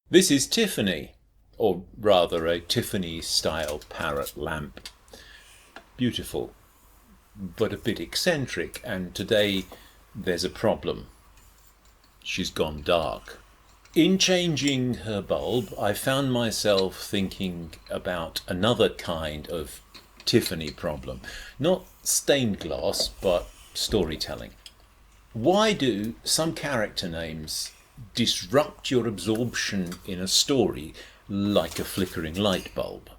This is Tiffany, or rather a Tiffany-style parrot lamp. Beautiful, but a bit eccentric, and today there's a problem. She's gone dark. In changing her bulb, I found myself thinking about another kind of Tiffany problem. Not stained glass, but storytelling. Why do some character names disrupt your absorption in a story like a flickering light bulb?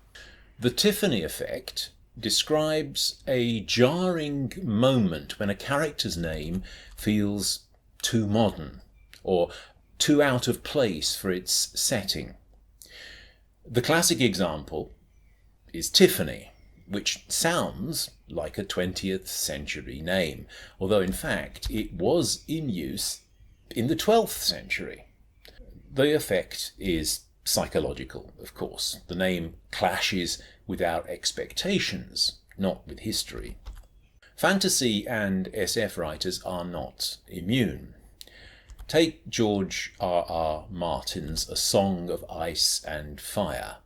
The Tiffany Effect describes a jarring moment when a character's name feels too modern or too out of place for its setting. The classic example is Tiffany, which sounds like a 20th century name, although in fact it was in use in the 12th century. The effect is psychological, of course. The name clashes with our expectations, not with history. Fantasy and SF writers are not immune. Take George R.R. Martin's A Song of Ice and Fire.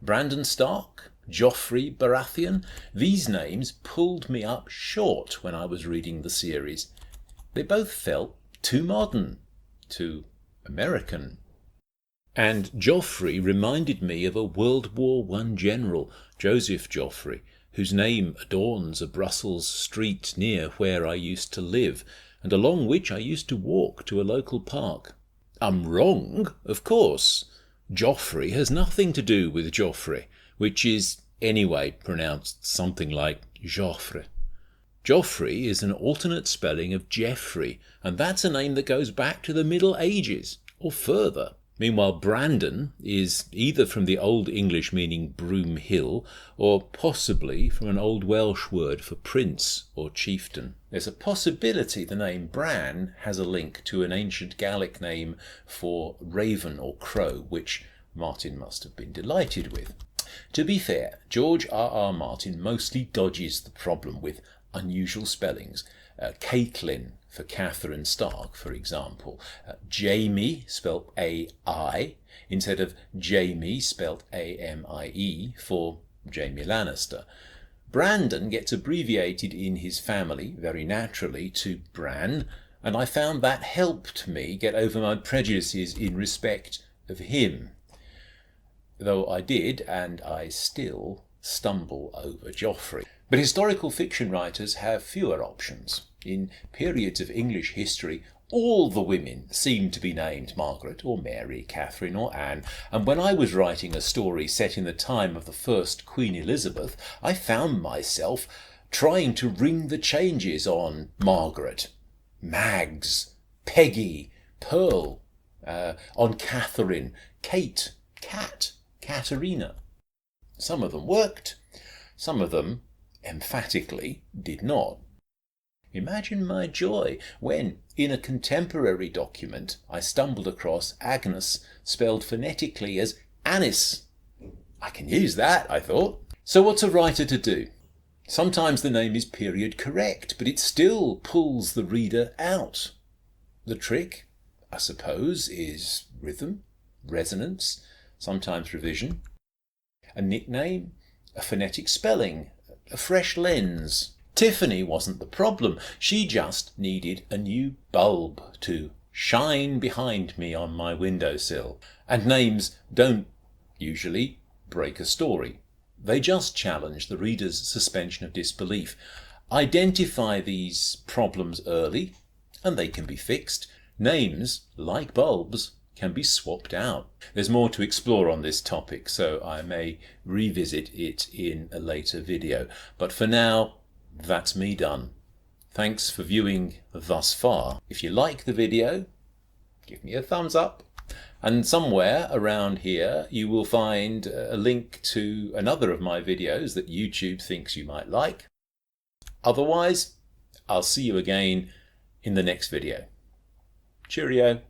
Brandon Stark, Joffrey Baratheon, these names pulled me up short when I was reading the series. They both felt too modern, too American. And Joffrey reminded me of a World War I general, Joseph Joffrey, whose name adorns a Brussels street near where I used to live, and along which I used to walk to a local park. I'm wrong, of course. Joffrey has nothing to do with Joffrey, which is anyway pronounced something like Joffre. Joffrey is an alternate spelling of Geoffrey, and that's a name that goes back to the Middle Ages, or further. Meanwhile, Brandon is either from the Old English meaning Broom Hill, or possibly from an Old Welsh word for prince or chieftain. There's a possibility the name Bran has a link to an ancient Gaelic name for raven or crow, which Martin must have been delighted with. To be fair, George R.R. Martin mostly dodges the problem with unusual spellings. Caitlin for Catherine Stark, for example. Jamie, spelt A-I, instead of Jamie, spelt A-M-I-E, for Jamie Lannister. Brandon gets abbreviated in his family, very naturally, to Bran, and I found that helped me get over my prejudices in respect of him. Though I did, and I still, stumble over Joffrey. But historical fiction writers have fewer options. In periods of English history, all the women seem to be named Margaret or Mary, Catherine or Anne, and when I was writing a story set in the time of the first Queen Elizabeth, I found myself trying to ring the changes on Margaret, Mags, Peggy, Pearl, on Catherine, Kate, Cat, Katerina. Some of them worked, some of them emphatically did not. Imagine my joy when, in a contemporary document, I stumbled across Agnes spelled phonetically as Anis. I can use that, I thought. So what's a writer to do? Sometimes the name is period correct, but it still pulls the reader out. The trick, I suppose, is rhythm, resonance, sometimes revision, a nickname, a phonetic spelling, a fresh lens. Tiffany wasn't the problem. She just needed a new bulb to shine behind me on my windowsill. And names don't usually break a story. They just challenge the reader's suspension of disbelief. Identify these problems early, and they can be fixed. Names, like bulbs, can be swapped out. There's more to explore on this topic, so I may revisit it in a later video. But for now, that's me done. Thanks for viewing thus far. If you like the video, give me a thumbs up. And somewhere around here you will find a link to another of my videos that YouTube thinks you might like. Otherwise, I'll see you again in the next video. Cheerio.